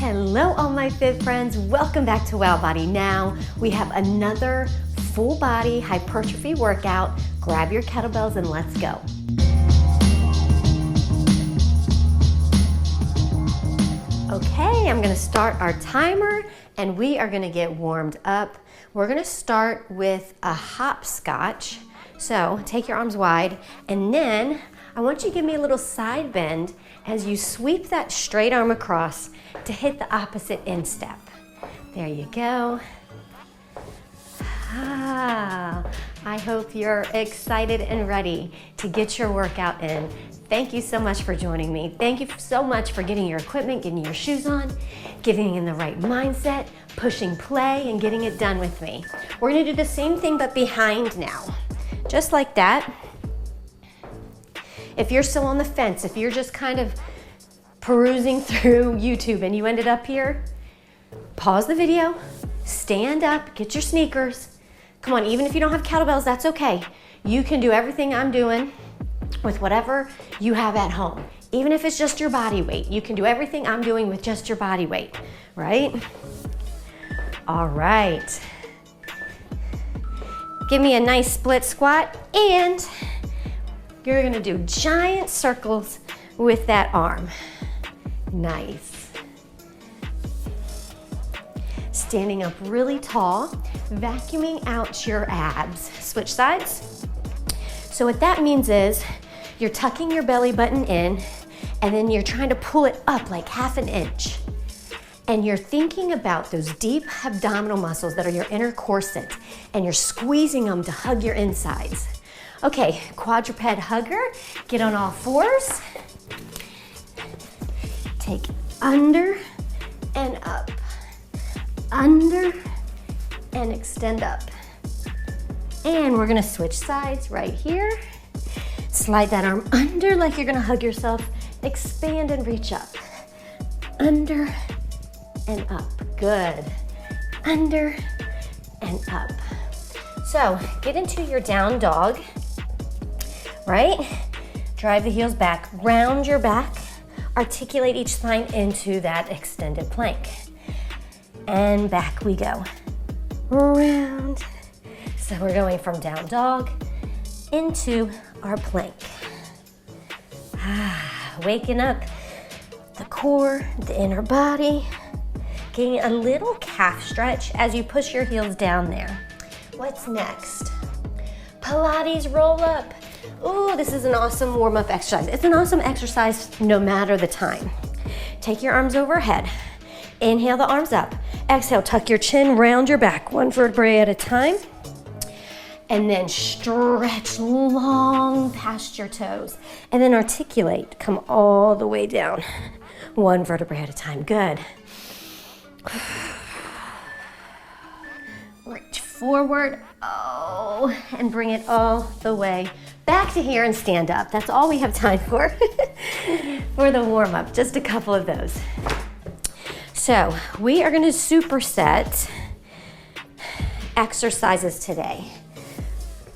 Hello all my fit friends, welcome back to Wow Body Now. We have another full body hypertrophy workout. Grab your kettlebells and let's go. Okay, I'm gonna start our timer and we are gonna get warmed up. We're gonna start with a hopscotch. So take your arms wide and then I want you to give me a little side bend as you sweep that straight arm across to hit the opposite instep. There you go. I hope you're excited and ready to get your workout in. Thank you so much for joining me. Thank you so much for getting your equipment, getting your shoes on, getting in the right mindset, pushing play, and getting it done with me. We're gonna do the same thing but behind now. Just like that. If you're still on the fence, if you're just kind of perusing through YouTube and you ended up here, pause the video, stand up, get your sneakers. Come on, even if you don't have kettlebells, that's okay. You can do everything I'm doing with whatever you have at home. Even if it's just your body weight, you can do everything I'm doing with just your body weight, right? All right. Give me a nice split squat and you're gonna do giant circles with that arm. Nice. Standing up really tall, vacuuming out your abs. Switch sides. So what that means is you're tucking your belly button in and then you're trying to pull it up like half an inch. And you're thinking about those deep abdominal muscles that are your inner corset and you're squeezing them to hug your insides. Okay, quadruped hugger, get on all fours. Take under and up, under and extend up. And we're gonna switch sides right here. Slide that arm under like you're gonna hug yourself. Expand and reach up. Under and up, good. Under and up. So get into your down dog. Right? Drive the heels back, round your back, articulate each spine into that extended plank. And back we go. Round. So we're going from down dog into our plank. Waking up the core, the inner body, getting a little calf stretch as you push your heels down there. What's next? Pilates roll up. Ooh, this is an awesome warm-up exercise. It's an awesome exercise no matter the time. Take your arms overhead. Inhale the arms up. Exhale, tuck your chin, round your back, one vertebrae at a time. And then stretch long past your toes. And then articulate, come all the way down. One vertebrae at a time, good. Reach forward, and bring it all the way back to here and stand up. That's all we have time for, for the warm up, just a couple of those. So we are gonna superset exercises today.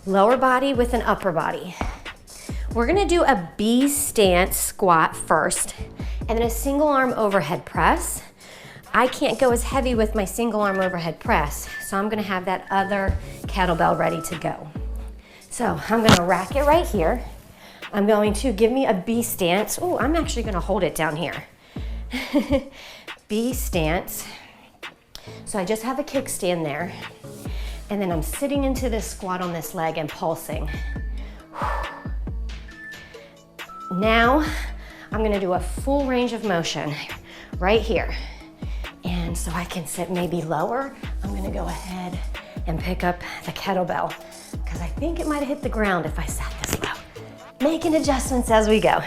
Lower body with an upper body. We're gonna do a B stance squat first, and then a single arm overhead press. I can't go as heavy with my single arm overhead press, so I'm gonna have that other kettlebell ready to go. So I'm gonna rack it right here. I'm going to give me a B stance. Oh, I'm actually gonna hold it down here. B stance. So I just have a kickstand there. And then I'm sitting into this squat on this leg and pulsing. Now, I'm gonna do a full range of motion right here. And so I can sit maybe lower. I'm gonna go ahead and pick up the kettlebell because I think it might have hit the ground if I sat this low. Making adjustments as we go.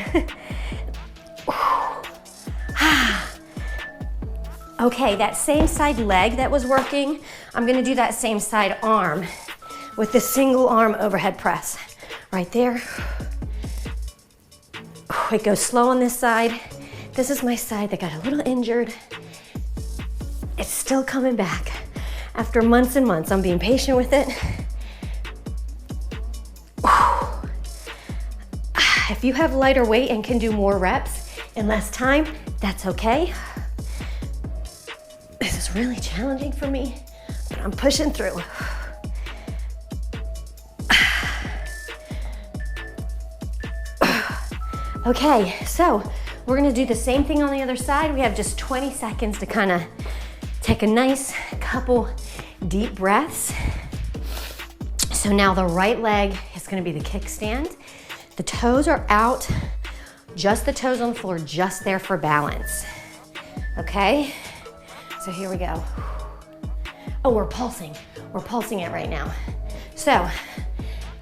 Okay, that same side leg that was working, I'm gonna do that same side arm with the single arm overhead press. Right there. It goes slow on this side. This is my side that got a little injured. It's still coming back. After months and months, I'm being patient with it. If you have lighter weight and can do more reps in less time, that's okay. It's really challenging for me, but I'm pushing through. Okay, so we're gonna do the same thing on the other side. We have just 20 seconds to kind of take a nice couple deep breaths. So now the right leg is gonna be the kickstand. The toes are out, just the toes on the floor, just there for balance. Okay, so here we go. Oh, we're pulsing it right now. So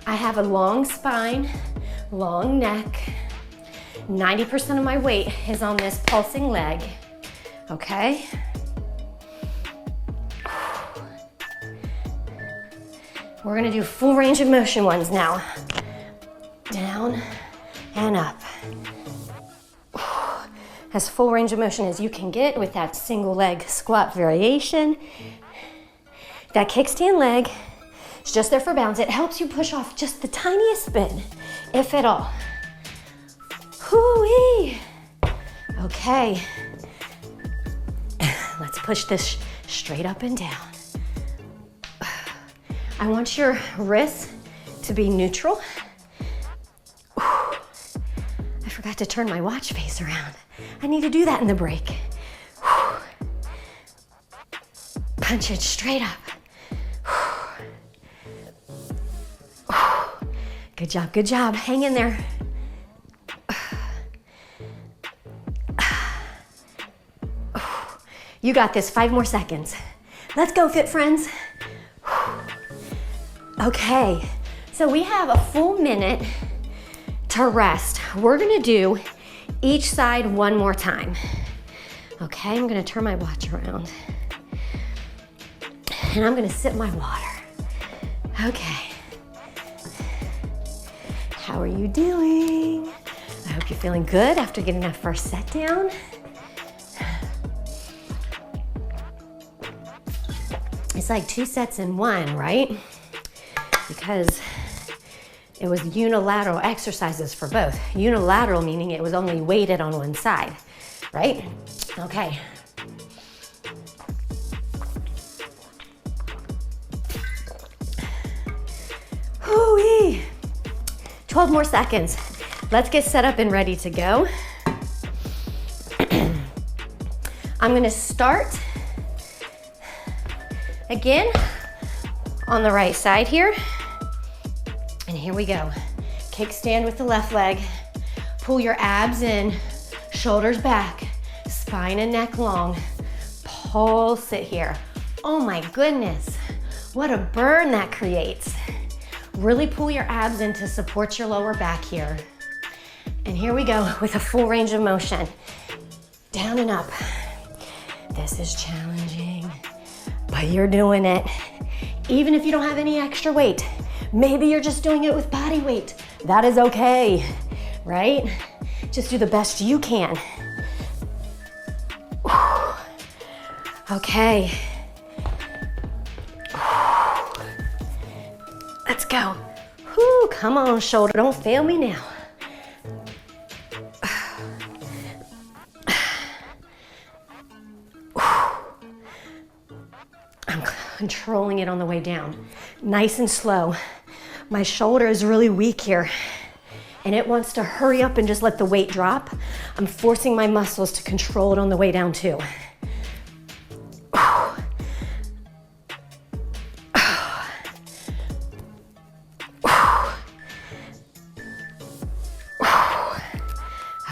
I have a long spine, long neck. 90% of my weight is on this pulsing leg, okay? We're gonna do full range of motion ones now. Down and up. As full range of motion as you can get with that single leg squat variation. That kickstand leg is just there for balance. It helps you push off just the tiniest bit, if at all. Hoo-wee. Okay, let's push this straight up and down. I want your wrists to be neutral. I forgot to turn my watch face around. I need to do that in the break. Punch it straight up. Good job, good job. Hang in there. You got this, 5 more seconds. Let's go, fit friends. Okay, so we have a full minute to rest. We're gonna do each side one more time. Okay, I'm gonna turn my watch around. And I'm gonna sip my water. Okay. How are you doing? I hope you're feeling good after getting that first set down. It's like 2 sets in 1, right? Because it was unilateral exercises for both. Unilateral meaning it was only weighted on one side, right? Okay. Hoo-wee. 12 more seconds. Let's get set up and ready to go. I'm gonna start again on the right side here. And here we go. Kickstand with the left leg. Pull your abs in, shoulders back, spine and neck long. Pulse it here. Oh my goodness, what a burn that creates. Really pull your abs in to support your lower back here. And here we go with a full range of motion. Down and up. This is challenging, but you're doing it. Even if you don't have any extra weight, maybe you're just doing it with body weight. That is okay, right? Just do the best you can. Okay. Let's go. Whew, come on, shoulder, don't fail me now. I'm controlling it on the way down. Nice and slow. My shoulder is really weak here and it wants to hurry up and just let the weight drop. I'm forcing my muscles to control it on the way down too.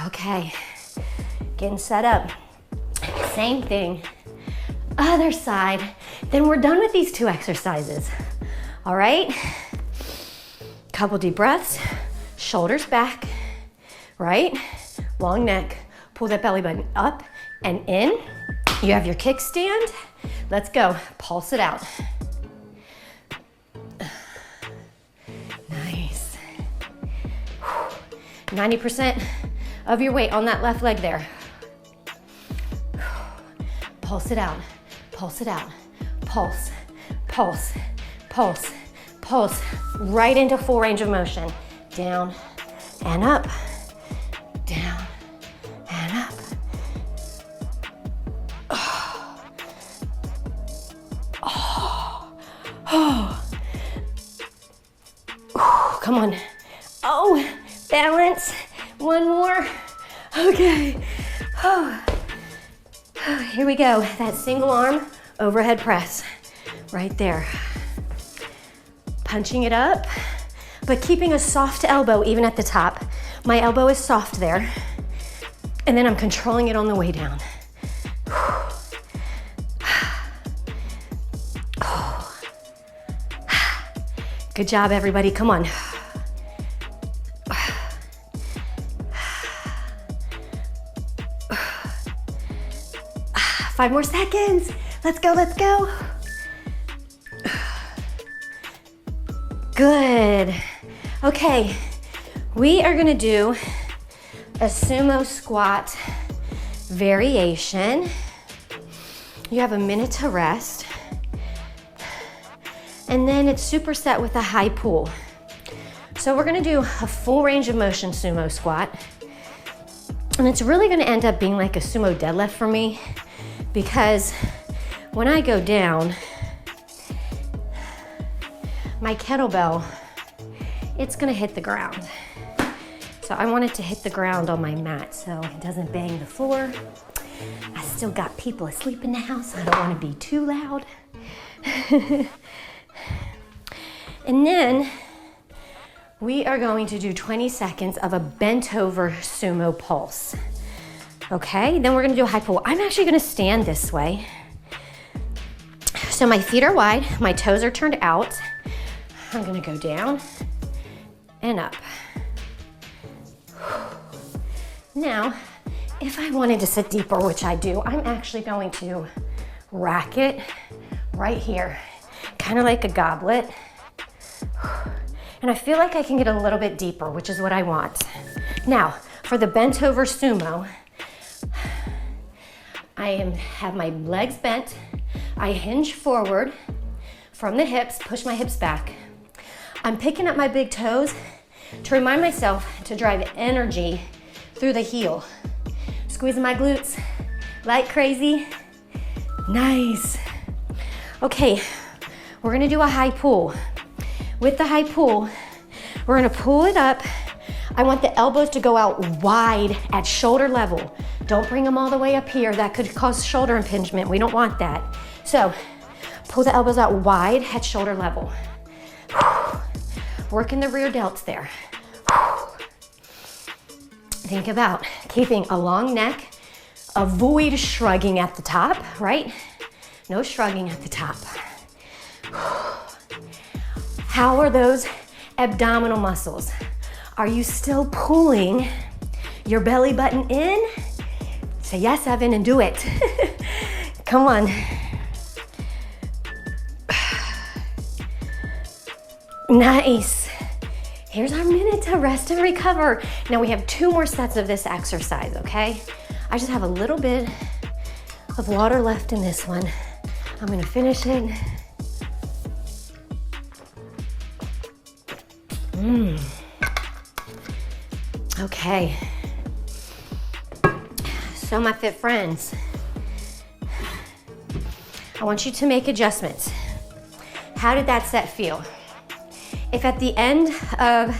Okay, getting set up. Same thing, other side. Then we're done with these 2 exercises. All right, couple deep breaths, shoulders back, right? Long neck, pull that belly button up and in. You have your kickstand. Let's go, pulse it out. Nice. 90% of your weight on that left leg there. Pulse it out, pulse it out. Pulse, pulse, pulse, pulse, right into full range of motion. Down and up, down and up. Oh. Come on. Oh, balance. One more. Okay. Oh. Here we go. That single arm overhead press right there. Punching it up, but keeping a soft elbow even at the top. My elbow is soft there. And then I'm controlling it on the way down. Good job, everybody. Come on. 5 more seconds. Let's go, let's go. Good. Okay, we are gonna do a sumo squat variation. You have a minute to rest. And then it's superset with a high pull. So we're gonna do a full range of motion sumo squat. And it's really gonna end up being like a sumo deadlift for me, because when I go down, my kettlebell, it's gonna hit the ground. So I want it to hit the ground on my mat so it doesn't bang the floor. I still got people asleep in the house. I don't wanna be too loud. And then we are going to do 20 seconds of a bent over sumo pulse. Okay, then we're gonna do a high pull. I'm actually gonna stand this way. So my feet are wide, my toes are turned out. I'm gonna go down and up. Now, if I wanted to sit deeper, which I do, I'm actually going to rack it right here, kind of like a goblet. And I feel like I can get a little bit deeper, which is what I want. Now, for the bent over sumo, have my legs bent. I hinge forward from the hips, push my hips back. I'm picking up my big toes to remind myself to drive energy through the heel. Squeezing my glutes like crazy. Nice. Okay, we're gonna do a high pull. With the high pull, we're gonna pull it up. I want the elbows to go out wide at shoulder level. Don't bring them all the way up here. That could cause shoulder impingement. We don't want that. So pull the elbows out wide at shoulder level. Working the rear delts there. Think about keeping a long neck. Avoid shrugging at the top, right? No shrugging at the top. How are those abdominal muscles? Are you still pulling your belly button in? Say yes, Evan, and do it. Come on. Nice. Here's our minute to rest and recover. Now we have 2 more sets of this exercise, okay? I just have a little bit of water left in this one. I'm gonna finish it. Okay. So my fit friends, I want you to make adjustments. How did that set feel? If at the end of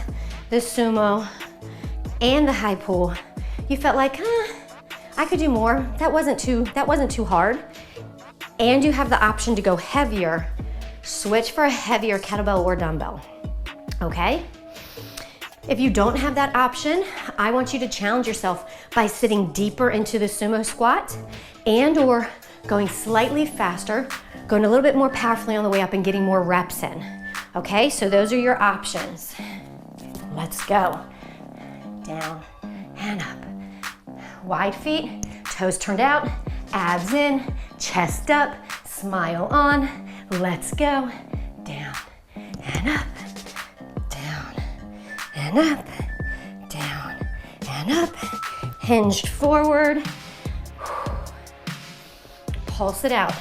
the sumo and the high pull, you felt like, I could do more, that wasn't too hard, and you have the option to go heavier, switch for a heavier kettlebell or dumbbell, okay? If you don't have that option, I want you to challenge yourself by sitting deeper into the sumo squat and or going slightly faster, going a little bit more powerfully on the way up and getting more reps in. Okay, so those are your options. Let's go. Down and up. Wide feet, toes turned out, abs in, chest up, smile on. Let's go. Down and up. And up, down, and up, hinged forward, pulse it out,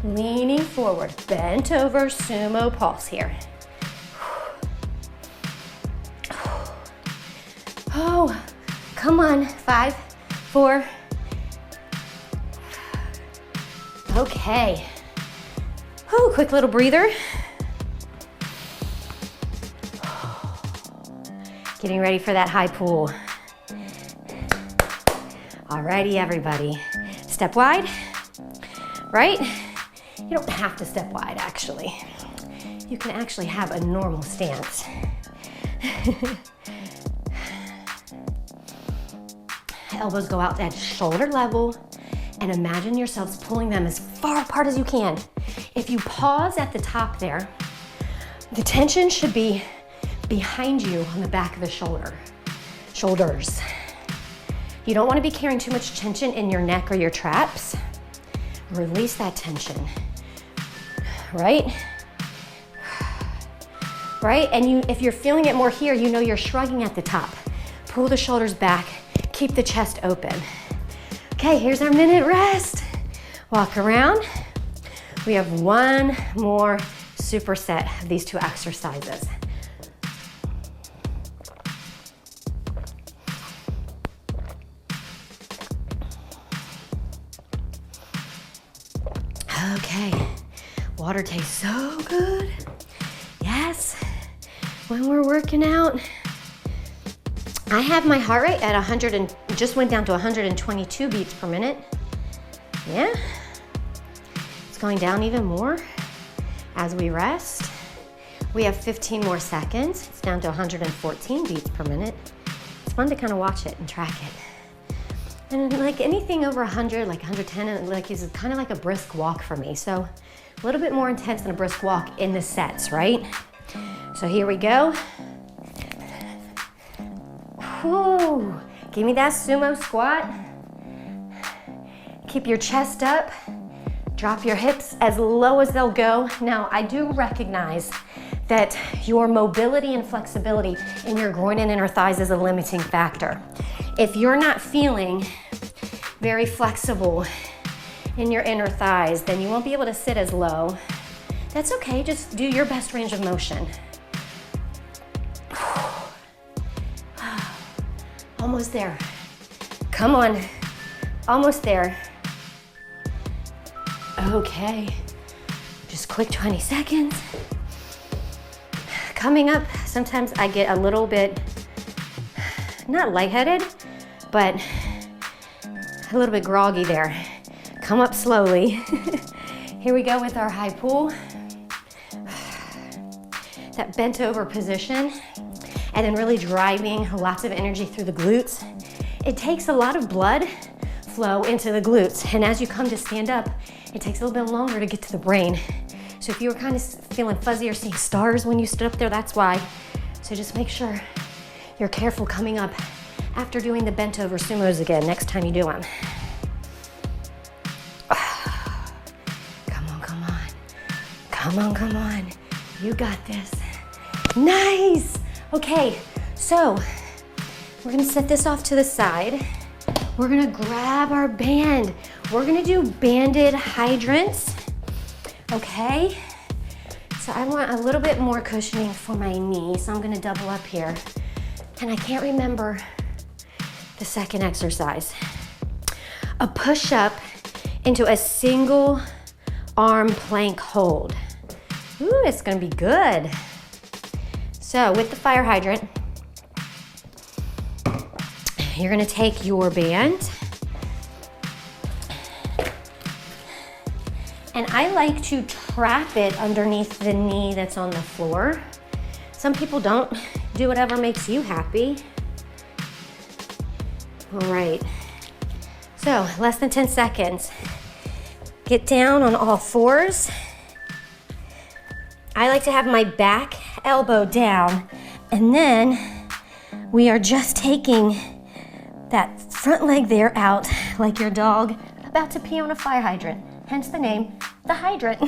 leaning forward, bent over, sumo pulse here. Oh, come on, 5, 4, okay. Whew, quick little breather. Getting ready for that high pull. Alrighty, everybody. Step wide, right? You don't have to step wide, actually. You can actually have a normal stance. Elbows go out at shoulder level, and imagine yourselves pulling them as far apart as you can. If you pause at the top there, the tension should be behind you on the back of the shoulders. You don't want to be carrying too much tension in your neck or your traps. Release that tension, right? Right, and if you're feeling it more here, you know you're shrugging at the top. Pull the shoulders back, keep the chest open. Okay, here's our minute rest. Walk around. We have one more superset of these two exercises. Okay, water tastes so good. Yes, when we're working out. I have my heart rate at 100 and just went down to 122 beats per minute. Yeah, it's going down even more as we rest. We have 15 more seconds. It's down to 114 beats per minute. It's fun to kind of watch it and track it. And like anything over 100, like 110, like is kind of like a brisk walk for me. So a little bit more intense than a brisk walk in the sets, right? So here we go. Whew. Give me that sumo squat. Keep your chest up. Drop your hips as low as they'll go. Now, I do recognize that your mobility and flexibility in your groin and inner thighs is a limiting factor. If you're not feeling very flexible in your inner thighs, then you won't be able to sit as low. That's okay, just do your best range of motion. Almost there. Come on, almost there. Okay, just quick 20 seconds. Coming up, sometimes I get a little bit, not lightheaded, but a little bit groggy there. Come up slowly. Here we go with our high pull. That bent over position, and then really driving lots of energy through the glutes. It takes a lot of blood flow into the glutes, and as you come to stand up, it takes a little bit longer to get to the brain. So if you were kind of feeling fuzzy or seeing stars when you stood up there, that's why. So just make sure you're careful coming up after doing the bent over sumos again, next time you do them. Come on, come on. Come on, come on. You got this. Nice. Okay, so we're gonna set this off to the side. We're gonna grab our band. We're gonna do banded hydrants, okay? So I want a little bit more cushioning for my knee, so I'm gonna double up here. And I can't remember the second exercise. A push-up into a single arm plank hold. Ooh, it's gonna be good. So with the fire hydrant, you're gonna take your band, and I like to trap it underneath the knee that's on the floor. Some people don't. Do whatever makes you happy. All right, so less than 10 seconds. Get down on all fours. I like to have my back elbow down, and then we are just taking that front leg there out like your dog about to pee on a fire hydrant, hence the name, the hydrant.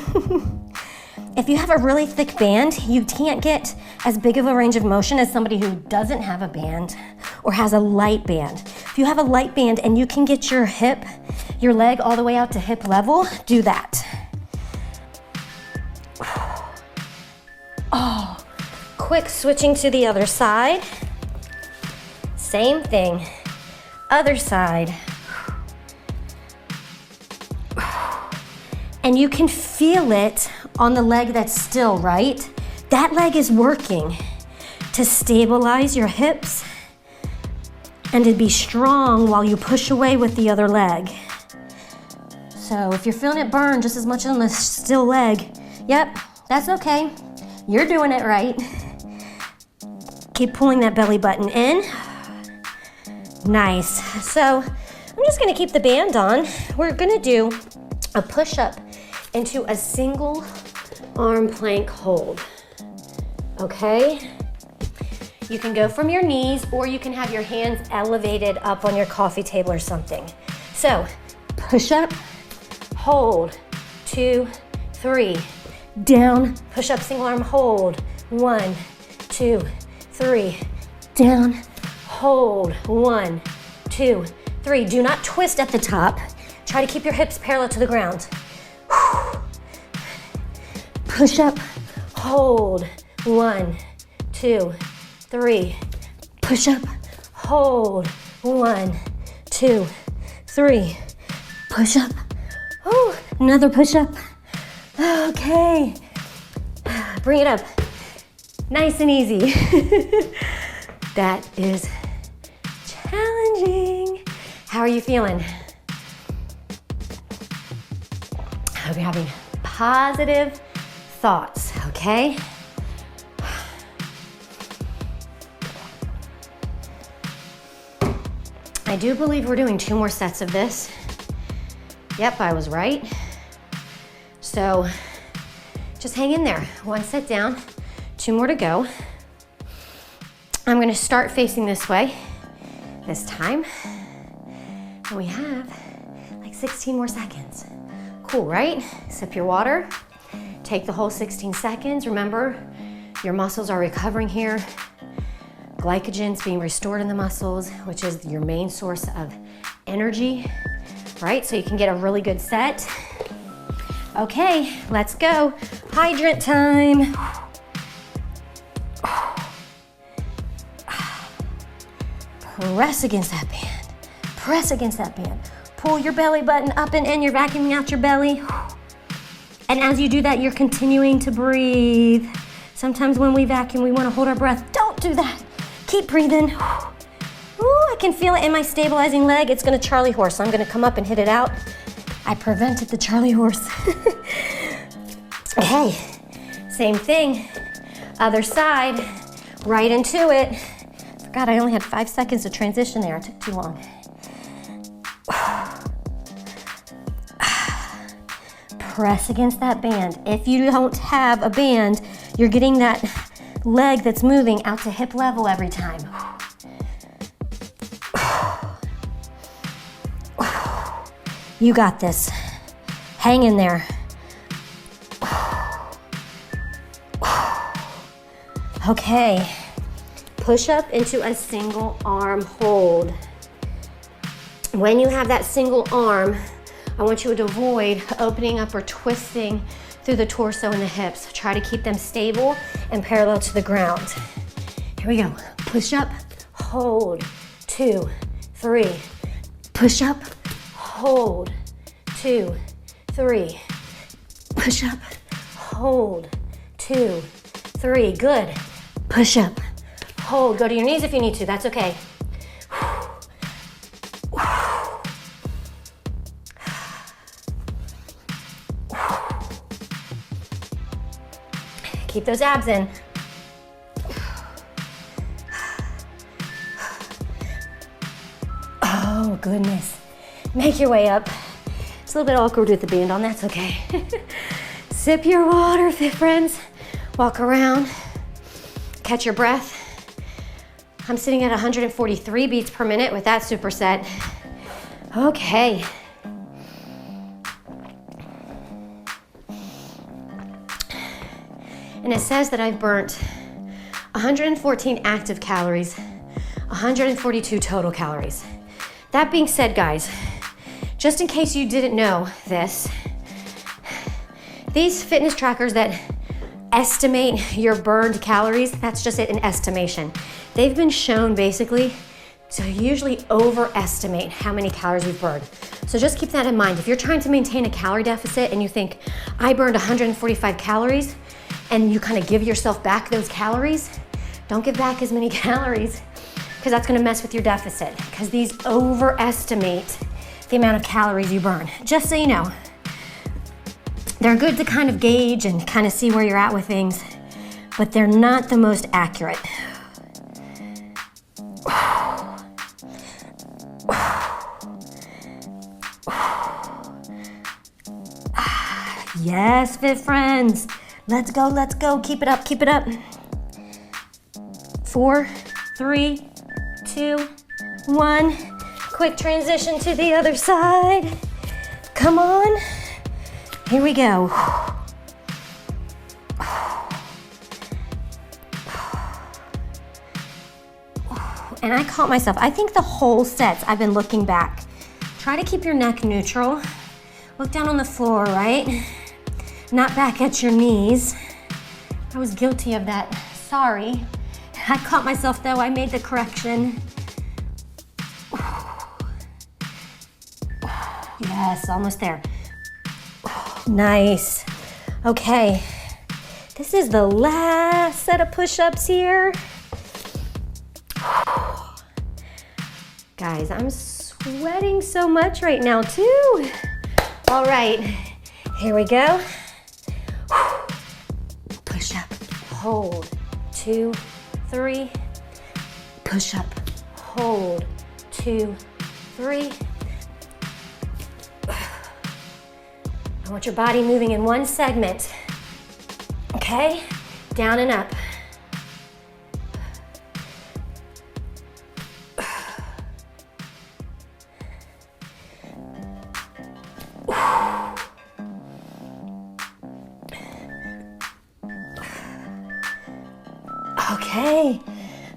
If you have a really thick band, you can't get as big of a range of motion as somebody who doesn't have a band or has a light band. If you have a light band and you can get your leg all the way out to hip level, do that. Oh, quick switching to the other side. Same thing, other side. And you can feel it on the leg that's still, right? That leg is working to stabilize your hips and to be strong while you push away with the other leg. So if you're feeling it burn just as much on the still leg, yep, that's okay. You're doing it right. Keep pulling that belly button in. Nice. So I'm just gonna keep the band on. We're gonna do a push-up into a single arm plank hold, okay? You can go from your knees or you can have your hands elevated up on your coffee table or something. So push up, hold, 2, 3, down, push up, single arm, hold, 1, 2, 3, down, hold, 1, 2, 3. Do not twist at the top. Try to keep your hips parallel to the ground. Push up, hold, 1, 2, 3. Push up, hold, 1, 2, 3. Push up, oh, another push up. Okay, bring it up, nice and easy. That is challenging. How are you feeling? I hope you're having positive thoughts, okay? I do believe we're doing 2 more sets of this. Yep, I was right. So just hang in there. 1 set down, 2 more to go. I'm gonna start facing this way this time. And we have like 16 more seconds. Cool, right? Sip your water. Take the whole 16 seconds. Remember, your muscles are recovering here. Glycogen's being restored in the muscles, which is your main source of energy, right? So you can get a really good set. Okay, let's go. Hydrant time. Press against that band. Press against that band. Pull your belly button up and in. You're vacuuming out your belly. And as you do that, you're continuing to breathe. Sometimes when we vacuum, we want to hold our breath. Don't do that. Keep breathing. Ooh, I can feel it in my stabilizing leg. It's gonna Charlie horse, so I'm gonna come up and hit it out. I prevented the Charlie horse. Okay, same thing. Other side, right into it. Forgot I only had 5 seconds to transition there. It took too long. Press against that band. If you don't have a band, you're getting that leg that's moving out to hip level every time. You got this. Hang in there. Okay, push up into a single arm hold. When you have that single arm, I want you to avoid opening up or twisting through the torso and the hips. Try to keep them stable and parallel to the ground. Here we go. Push up, hold, 2, 3. Push up, hold, 2, 3. Push up, hold, 2, 3. Good. Push up, hold. Go to your knees if you need to. That's okay. Keep those abs in. Oh, goodness. Make your way up. It's a little bit awkward with the band on, that's okay. Sip your water, friends. Walk around. Catch your breath. I'm sitting at 143 beats per minute with that superset. Okay. And it says that I've burnt 114 active calories, 142 total calories. That being said, guys, just in case you didn't know this, these fitness trackers that estimate your burned calories, that's just an estimation. They've been shown basically So you usually overestimate how many calories you've burned. So just keep that in mind. If you're trying to maintain a calorie deficit and you think, I burned 145 calories, and you kind of give yourself back those calories, don't give back as many calories, because that's gonna mess with your deficit, because these overestimate the amount of calories you burn. Just so you know, they're good to kind of gauge and kind of see where you're at with things, but they're not the most accurate. Yes, fit friends. Let's go, let's go. Keep it up, keep it up. 4, 3, 2, 1. Quick transition to the other side. Come on. Here we go. And I caught myself. I think the whole sets, I've been looking back. Try to keep your neck neutral. Look down on the floor, right? Not back at your knees. I was guilty of that. Sorry. I caught myself though. I made the correction. Yes, almost there. Nice. Okay. This is the last set of push-ups here. Guys, I'm sweating so much right now too. All right, here we go. Push up, hold, 2, 3. Push up, hold, 2, 3. I want your body moving in one segment. Okay, down and up.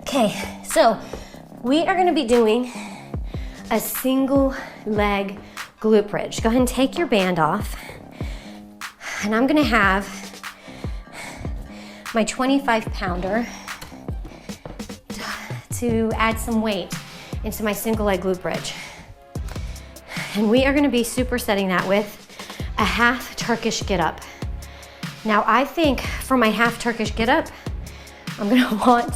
Okay, so we are gonna be doing a single leg glute bridge. Go ahead and take your band off. And I'm gonna have my 25-pounder to add some weight into my single leg glute bridge. And we are gonna be supersetting that with a half Turkish get up. Now I think for my half Turkish get up, I'm gonna want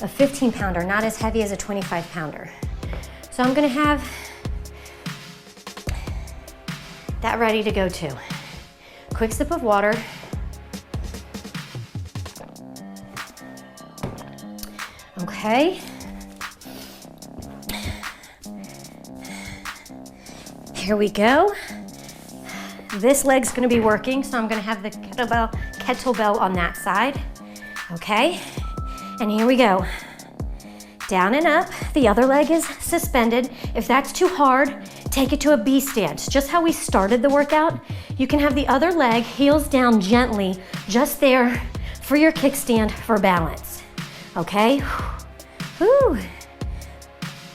a 15-pounder, not as heavy as a 25-pounder. So I'm gonna have that ready to go too. Quick sip of water. Okay. Here we go. This leg's gonna be working, so I'm gonna have the kettlebell on that side. Okay, and here we go. Down and up, the other leg is suspended. If that's too hard, take it to a B stand. Just how we started the workout, you can have the other leg heels down gently, just there for your kickstand for balance. Okay, whew.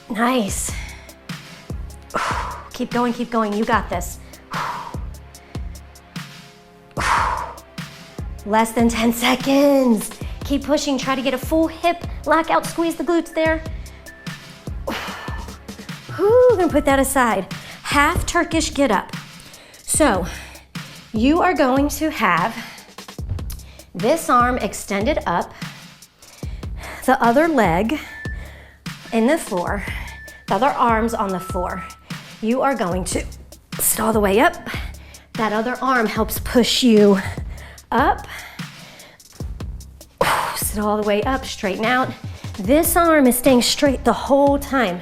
Nice. Keep going, you got this. Less than 10 seconds. Keep pushing, try to get a full hip lockout, squeeze the glutes there. We're gonna put that aside. Half Turkish get up. So you are going to have this arm extended up, the other leg in the floor, the other arm's on the floor. You are going to sit all the way up. That other arm helps push you up. Sit all the way up, straighten out. This arm is staying straight the whole time.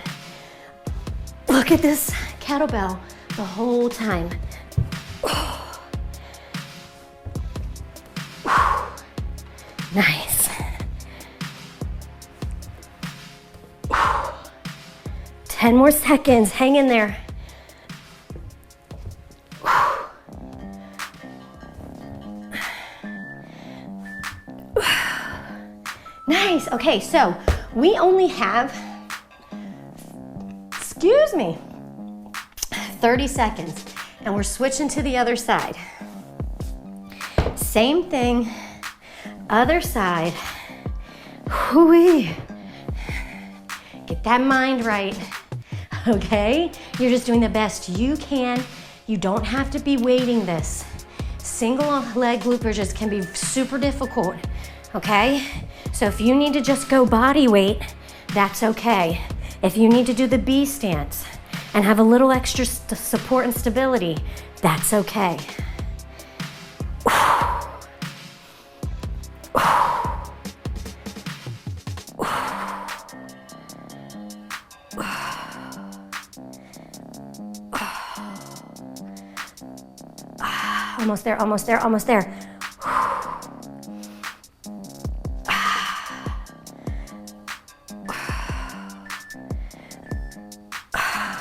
Look at this kettlebell the whole time. Nice. 10 more seconds, hang in there. Nice, okay, so we only have, 30 seconds, and we're switching to the other side. Same thing, other side. Hoo-wee. Get that mind right, okay? You're just doing the best you can. You don't have to be weighting this. Single leg glute bridges can be super difficult, okay? So if you need to just go body weight, that's okay. If you need to do the B stance and have a little extra support and stability, that's okay. Almost there, almost there, almost there.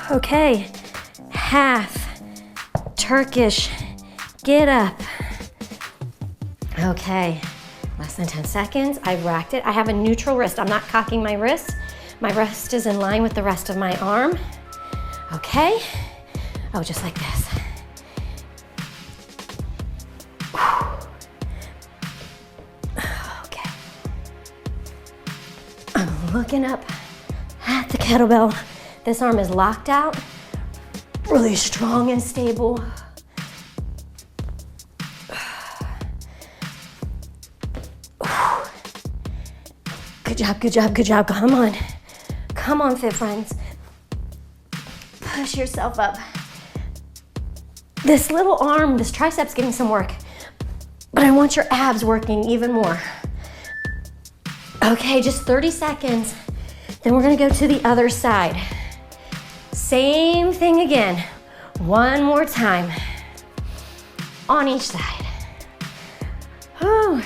Okay, half, Turkish, get up. Okay, less than 10 seconds, I've racked it. I have a neutral wrist, I'm not cocking my wrist. My wrist is in line with the rest of my arm. Okay, oh, just like this. Okay, I'm looking up at the kettlebell. This arm is locked out, really strong and stable. Good job, good job, good job. Come on. Come on, fit friends. Push yourself up. This little arm, this tricep's getting some work, but I want your abs working even more. Okay, just 30 seconds. Then we're gonna go to the other side. Same thing again. One more time. On each side. Whew.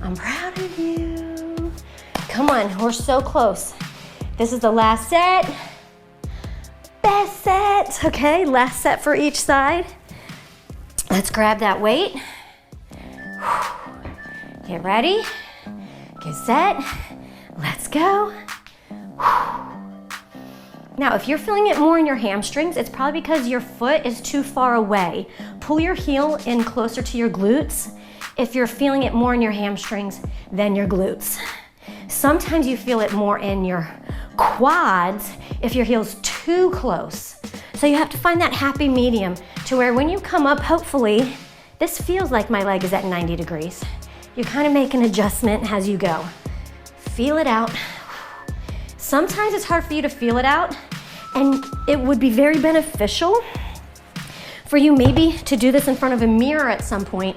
I'm proud of you. Come on, we're so close. This is the last set. Best set, okay? Last set for each side. Let's grab that weight. Get ready, get set, let's go. Now, if you're feeling it more in your hamstrings, it's probably because your foot is too far away. Pull your heel in closer to your glutes if you're feeling it more in your hamstrings than your glutes. Sometimes you feel it more in your quads if your heel's too close. So you have to find that happy medium to where when you come up, hopefully, this feels like my leg is at 90 degrees. You kind of make an adjustment as you go. Feel it out. Sometimes it's hard for you to feel it out, and it would be very beneficial for you maybe to do this in front of a mirror at some point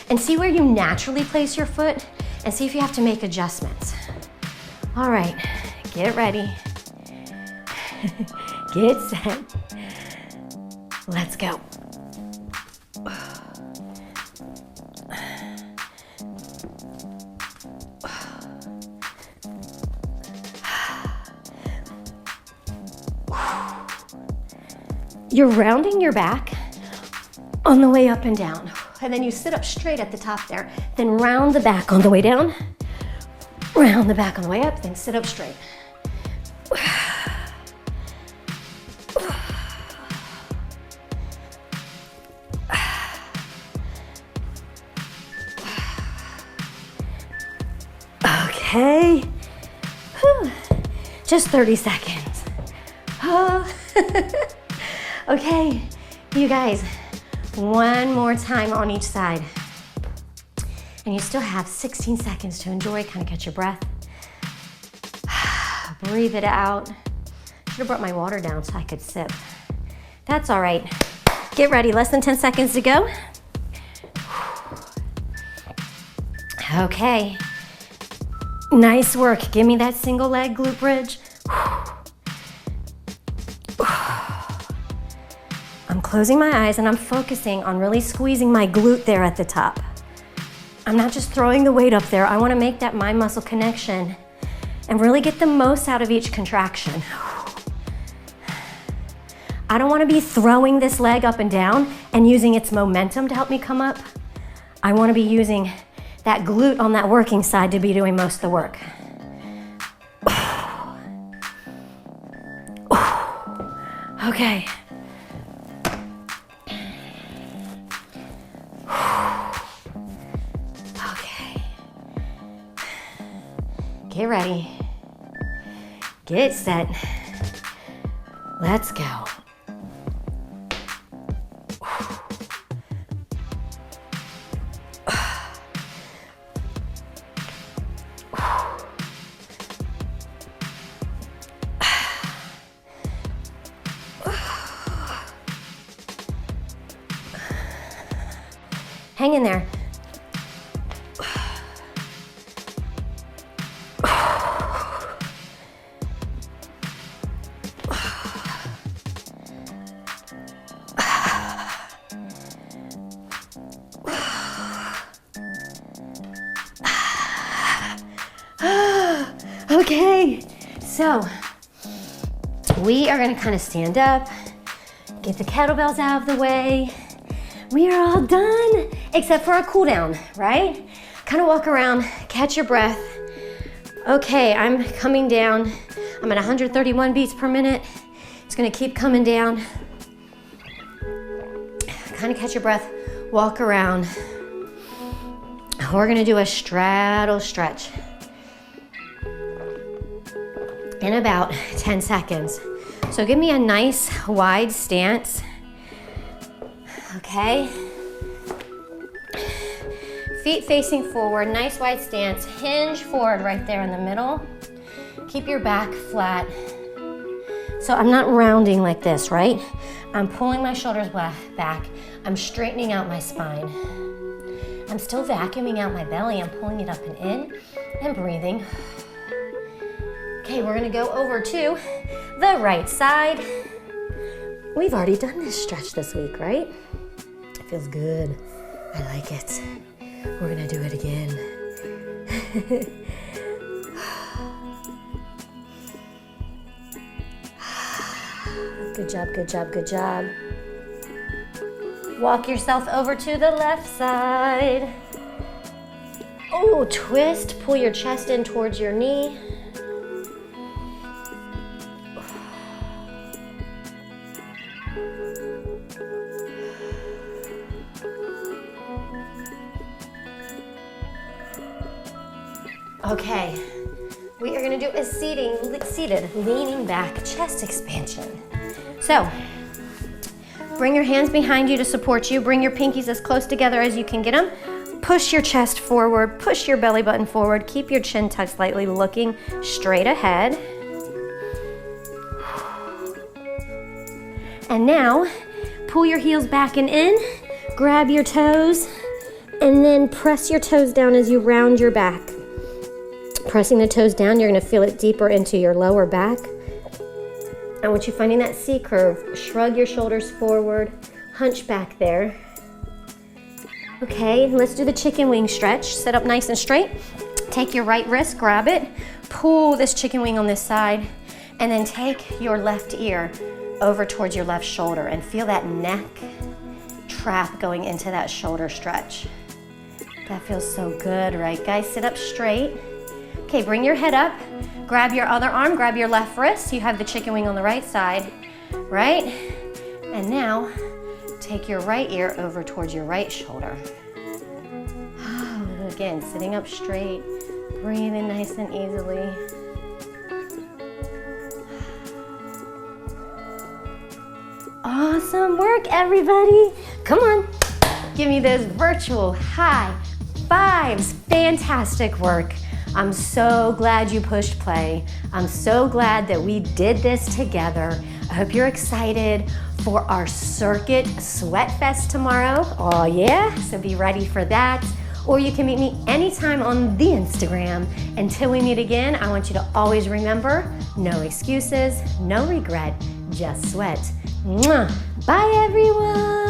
and see where you naturally place your foot and see if you have to make adjustments. All right, get ready. Get set. Let's go. You're rounding your back on the way up and down. And then you sit up straight at the top there. Then round the back on the way down. Round the back on the way up, then sit up straight. Okay. Whew. Just 30 seconds. Oh. Okay, you guys, one more time on each side. And you still have 16 seconds to enjoy, kind of catch your breath. Breathe it out. Should have brought my water down so I could sip. That's all right. Get ready, less than 10 seconds to go. Okay, nice work. Give me that single leg glute bridge. I'm closing my eyes and I'm focusing on really squeezing my glute there at the top. I'm not just throwing the weight up there. I want to make that mind muscle connection and really get the most out of each contraction. I don't want to be throwing this leg up and down and using its momentum to help me come up. I want to be using that glute on that working side to be doing most of the work. Okay. Okay. Get ready. Get set. Let's go. Hang in there. Okay, so we are gonna kind of stand up, get the kettlebells out of the way. We are all done, except for a cool down, right? Kind of walk around, catch your breath. Okay, I'm coming down. I'm at 131 beats per minute. It's gonna keep coming down. Kind of catch your breath, walk around. We're gonna do a straddle stretch in about 10 seconds. So give me a nice wide stance. Okay. Feet facing forward, nice wide stance. Hinge forward right there in the middle. Keep your back flat. So I'm not rounding like this, right? I'm pulling my shoulders back. I'm straightening out my spine. I'm still vacuuming out my belly. I'm pulling it up and in and breathing. Okay, we're gonna go over to the right side. We've already done this stretch this week, right? It feels good. I like it. We're gonna do it again. Good job, good job, good job. Walk yourself over to the left side. Oh, twist, pull your chest in towards your knee. Okay, we are gonna do a seated, leaning back chest expansion. So, bring your hands behind you to support you. Bring your pinkies as close together as you can get them. Push your chest forward, push your belly button forward. Keep your chin tucked slightly, looking straight ahead. And now, pull your heels back and in, grab your toes, and then press your toes down as you round your back. Pressing the toes down, you're gonna feel it deeper into your lower back. I want you finding that C curve. Shrug your shoulders forward, hunch back there. Okay, let's do the chicken wing stretch. Sit up nice and straight. Take your right wrist, grab it, pull this chicken wing on this side, and then take your left ear over towards your left shoulder and feel that neck trap going into that shoulder stretch. That feels so good, right? Guys, sit up straight. Okay, bring your head up, grab your other arm, grab your left wrist. You have the chicken wing on the right side, right? And now, take your right ear over towards your right shoulder. Again, sitting up straight, breathing nice and easily. Awesome work, everybody. Come on, give me those virtual high fives. Fantastic work. I'm so glad you pushed play. I'm so glad that we did this together. I hope you're excited for our Circuit Sweat Fest tomorrow. Oh yeah, so be ready for that. Or you can meet me anytime on the Instagram. Until we meet again, I want you to always remember, no excuses, no regret, just sweat. Mwah. Bye everyone.